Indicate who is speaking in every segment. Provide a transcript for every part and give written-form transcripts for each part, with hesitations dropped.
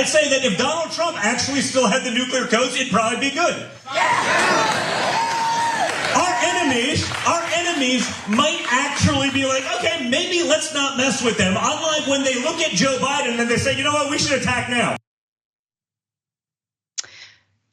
Speaker 1: I'd say that if Donald Trump actually still had the nuclear codes, it'd probably be good. Our enemies might actually be like, okay, maybe let's not mess with them. Unlike when they look at Joe Biden and they say, you know what, we should attack now.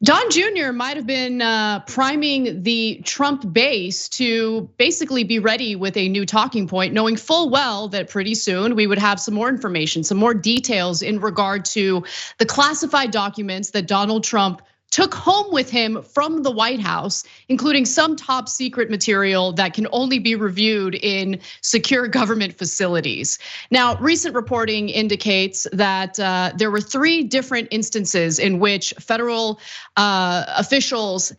Speaker 2: Don Jr. might have been priming the Trump base to basically be ready with a new talking point, knowing full well that pretty soon we would have some more information, some more details in regard to the classified documents that Donald Trump took home with him from the White House, including some top secret material that can only be reviewed in secure government facilities. Now, recent reporting indicates that there were 3 different instances in which federal officials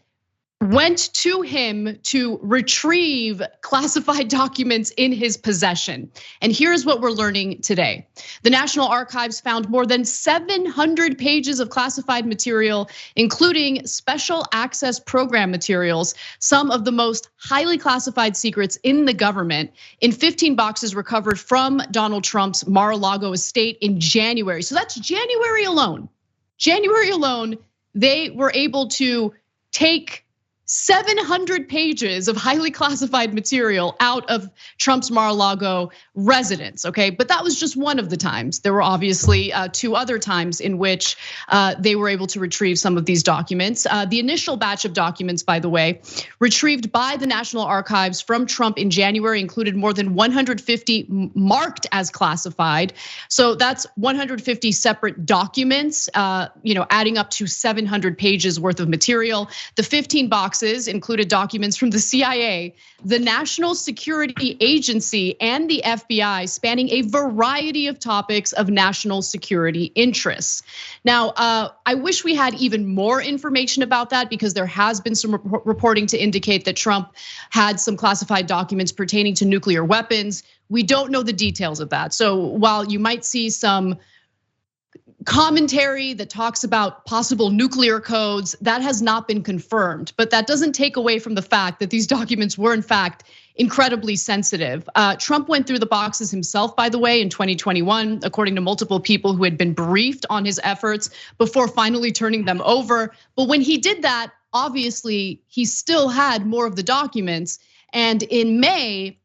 Speaker 2: went to him to retrieve classified documents in his possession. And here's what we're learning today. The National Archives found more than 700 pages of classified material, including special access program materials, some of the most highly classified secrets in the government, in 15 boxes recovered from Donald Trump's Mar-a-Lago estate in January. So that's January alone. January alone, they were able to take 700 pages of highly classified material out of Trump's Mar-a-Lago residence, okay? But that was just one of the times. There were obviously 2 other times in which they were able to retrieve some of these documents. The initial batch of documents, by the way, retrieved by the National Archives from Trump in January included more than 150 marked as classified. So that's 150 separate documents, adding up to 700 pages worth of material. The 15 boxes included documents from the CIA, the National Security Agency, and the FBI, spanning a variety of topics of national security interests. Now, I wish we had even more information about that, because there has been some reporting to indicate that Trump had some classified documents pertaining to nuclear weapons. We don't know the details of that. So while you might see some commentary that talks about possible nuclear codes, that has not been confirmed, but that doesn't take away from the fact that these documents were in fact incredibly sensitive. Trump went through the boxes himself, by the way, in 2021, according to multiple people who had been briefed on his efforts before finally turning them over. But when he did that, obviously he still had more of the documents. And in May,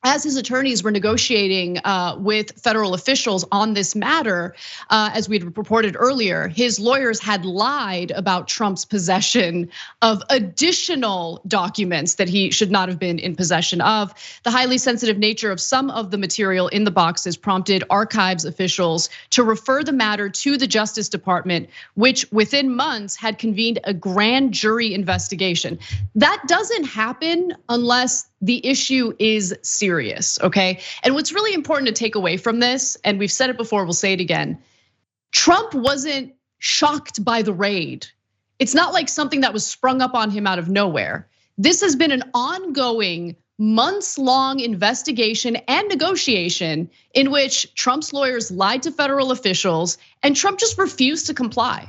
Speaker 2: as his attorneys were negotiating with federal officials on this matter, as we had reported earlier, his lawyers had lied about Trump's possession of additional documents that he should not have been in possession of. The highly sensitive nature of some of the material in the boxes prompted archives officials to refer the matter to the Justice Department, which within months had convened a grand jury investigation. That doesn't happen unless the issue is serious, okay? And what's really important to take away from this, and we've said it before, we'll say it again, Trump wasn't shocked by the raid. It's not like something that was sprung up on him out of nowhere. This has been an ongoing, months-long investigation and negotiation in which Trump's lawyers lied to federal officials, and Trump just refused to comply.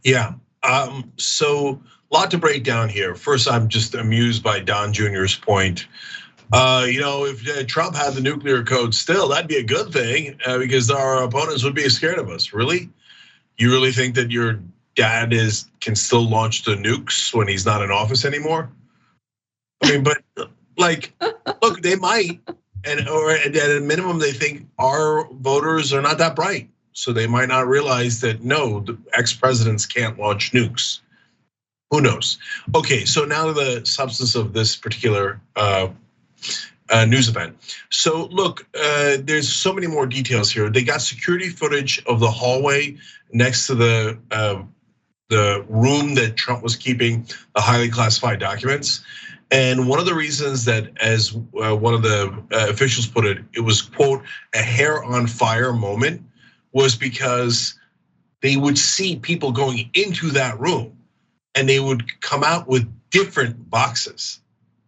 Speaker 3: Yeah, so a lot to break down here. First, I'm just amused by Don Jr.'s point. If Trump had the nuclear code still, that'd be a good thing, because our opponents would be scared of us. Really? You really think that your dad can still launch the nukes when he's not in office anymore? I mean, but look, they might, or at a minimum, they think our voters are not that bright, so they might not realize that no, the ex-presidents can't launch nukes. Who knows? Okay, so now the substance of this particular news event. So look, there's so many more details here. They got security footage of the hallway next to the room that Trump was keeping the highly classified documents. And one of the reasons that, as one of the officials put it, it was, quote, a hair on fire moment, was because they would see people going into that room and they would come out with different boxes.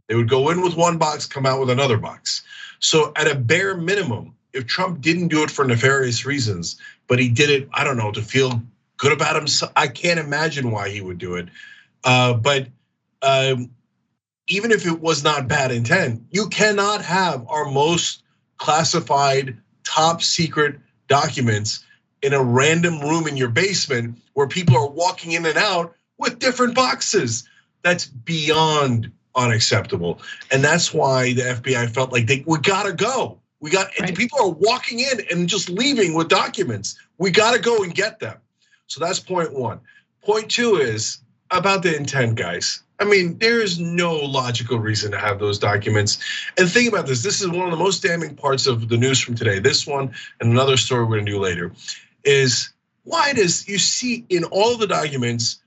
Speaker 3: They would go in with one box, come out with another box. So at a bare minimum, if Trump didn't do it for nefarious reasons, but he did it, I don't know, to feel good about himself, I can't imagine why he would do it. But even if it was not bad intent, you cannot have our most classified, top secret documents in a random room in your basement where people are walking in and out with different boxes. That's beyond unacceptable. And that's why the FBI felt like we gotta go. And people are walking in and just leaving with documents. We gotta go and get them. So that's point one. Point two is about the intent, guys. I mean, there is no logical reason to have those documents. And think about this. This is one of the most damning parts of the news from today. This one and another story we're gonna do later is why does you see in all the documents,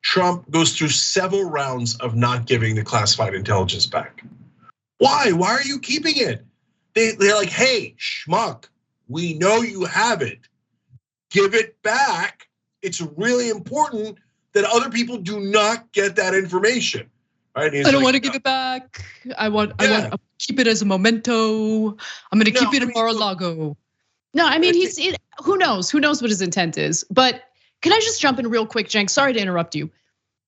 Speaker 3: Trump goes through several rounds of not giving the classified intelligence back. Why? Why are you keeping it? They're like, hey, schmuck, we know you have it. Give it back. It's really important that other people do not get that information. Right?
Speaker 2: I don't want to give it back. I want to keep it as a memento. I'm going to keep it in Mar-a-Lago. No, I mean, who knows? Who knows what his intent is? But can I just jump in real quick, Cenk? Sorry to interrupt you.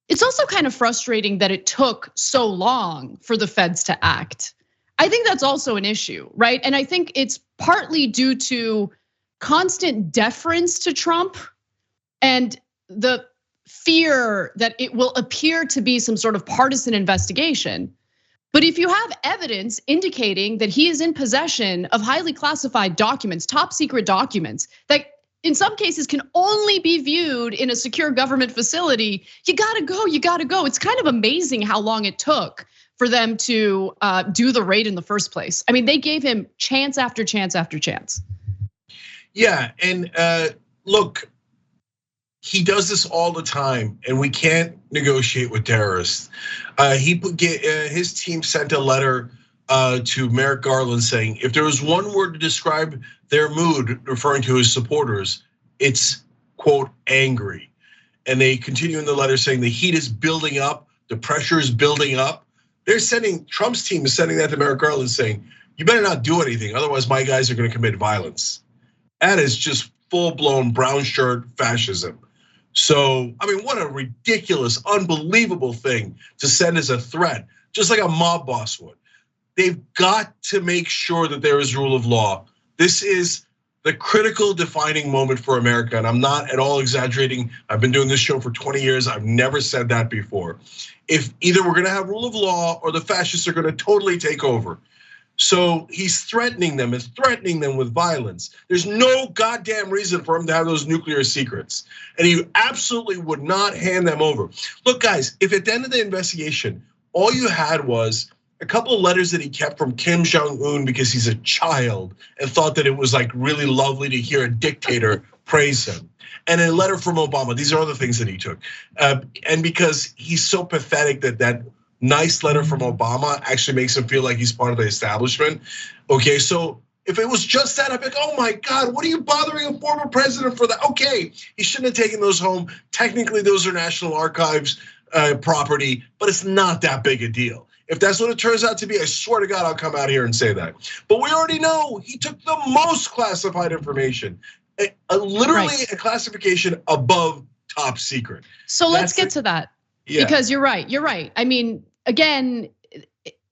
Speaker 2: It's also kind of frustrating that it took so long for the feds to act. I think that's also an issue, right? And I think it's partly due to constant deference to Trump and the fear that it will appear to be some sort of partisan investigation. But if you have evidence indicating that he is in possession of highly classified documents, top secret documents, that in some cases can only be viewed in a secure government facility, you gotta go. It's kind of amazing how long it took for them to do the raid in the first place. I mean, they gave him chance after chance after chance.
Speaker 3: Yeah, and look, he does this all the time, and we can't negotiate with terrorists. His team sent a letter to Merrick Garland saying, if there was one word to describe their mood, referring to his supporters, it's, quote, angry. And they continue in the letter saying the heat is building up, the pressure is building up. Trump's team is sending that to Merrick Garland saying, you better not do anything, otherwise my guys are gonna commit violence. That is just full-blown brown shirt fascism. So, I mean, what a ridiculous, unbelievable thing to send as a threat, just like a mob boss would. They've got to make sure that there is rule of law. This is the critical defining moment for America, and I'm not at all exaggerating. I've been doing this show for 20 years. I've never said that before. If either we're gonna have rule of law or the fascists are gonna totally take over. So he's threatening them and threatening them with violence. There's no goddamn reason for him to have those nuclear secrets. And he absolutely would not hand them over. Look, guys, if at the end of the investigation, all you had was a couple of letters that he kept from Kim Jong-un because he's a child and thought that it was like really lovely to hear a dictator praise him. And a letter from Obama, these are other things that he took. And because he's so pathetic that nice letter from Obama actually makes him feel like he's part of the establishment. Okay, so if it was just that, I'd be like, oh my God, what are you bothering a former president for that? Okay, he shouldn't have taken those home. Technically, those are National Archives property, but it's not that big a deal. If that's what it turns out to be, I swear to God, I'll come out here and say that. But we already know he took the most classified information, literally a classification above top secret.
Speaker 2: So let's get to that. Yeah. Because you're right. I mean, again,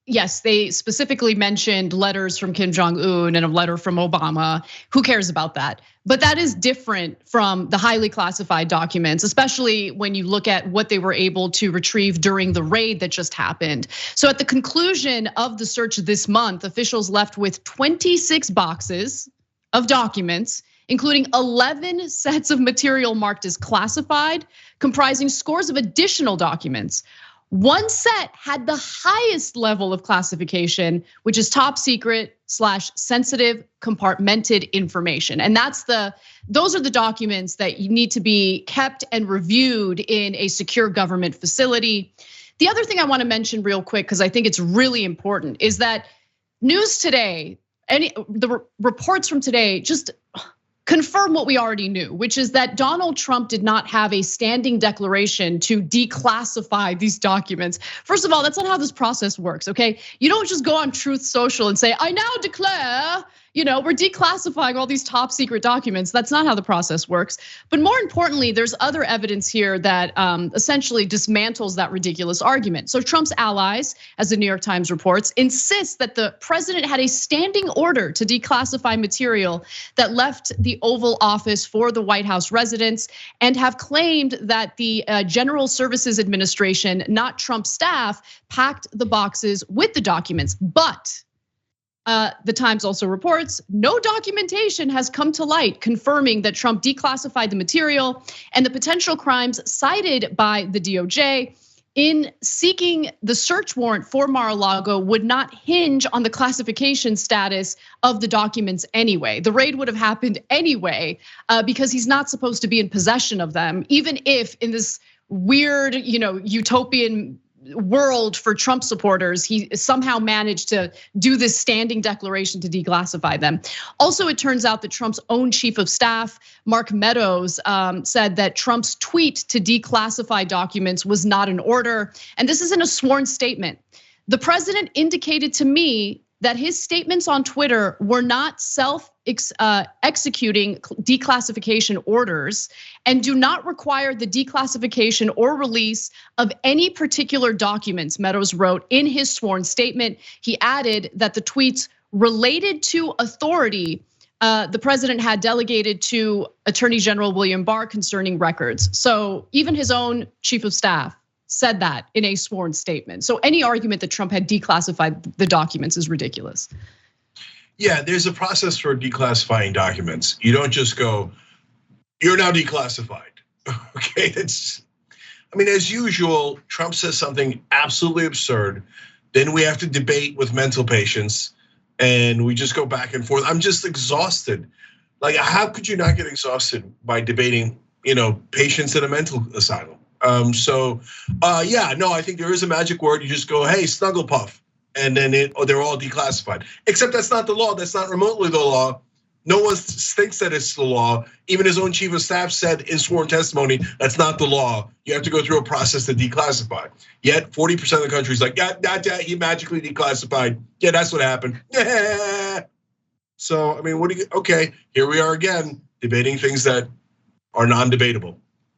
Speaker 2: yes, they specifically mentioned letters from Kim Jong-un and a letter from Obama. Who cares about that? But that is different from the highly classified documents, especially when you look at what they were able to retrieve during the raid that just happened. So at the conclusion of the search this month, officials left with 26 boxes of documents, including 11 sets of material marked as classified, comprising scores of additional documents. One set had the highest level of classification, which is top secret / sensitive compartmented information. And those are the documents that you need to be kept and reviewed in a secure government facility. The other thing I want to mention real quick, because I think it's really important, is that news today, the reports from today just confirm what we already knew, which is that Donald Trump did not have a standing declaration to declassify these documents. First of all, that's not how this process works, okay? You don't just go on Truth Social and say, I now declare, we're declassifying all these top secret documents. That's not how the process works. But more importantly, there's other evidence here that essentially dismantles that ridiculous argument. So Trump's allies, as the New York Times reports, insist that the president had a standing order to declassify material that left the Oval Office for the White House residents, and have claimed that the General Services Administration, not Trump's staff, packed the boxes with the documents. But the Times also reports no documentation has come to light confirming that Trump declassified the material, and the potential crimes cited by the DOJ in seeking the search warrant for Mar-a-Lago would not hinge on the classification status of the documents anyway. The raid would have happened anyway because he's not supposed to be in possession of them, even if in this weird, utopian world for Trump supporters, he somehow managed to do this standing declaration to declassify them. Also, it turns out that Trump's own chief of staff, Mark Meadows, said that Trump's tweet to declassify documents was not an order. And this is in a sworn statement. The president indicated to me that his statements on Twitter were not executing declassification orders and do not require the declassification or release of any particular documents, Meadows wrote in his sworn statement. He added that the tweets related to authority the president had delegated to Attorney General William Barr concerning records. So even his own chief of staff said that in a sworn statement. So any argument that Trump had declassified the documents is ridiculous.
Speaker 3: Yeah, there's a process for declassifying documents. You don't just go, you're now declassified. Okay, as usual, Trump says something absolutely absurd. Then we have to debate with mental patients and we just go back and forth. I'm just exhausted. Like, how could you not get exhausted by debating, patients in a mental asylum? I think there is a magic word. You just go, hey, snuggle puff. And then they're all declassified. Except that's not the law. That's not remotely the law. No one thinks that it's the law. Even his own chief of staff said in sworn testimony, that's not the law. You have to go through a process to declassify. Yet 40% of the country is like, yeah, he magically declassified. Yeah, that's what happened. Yeah. So, okay, here we are again, debating things that are non-debatable.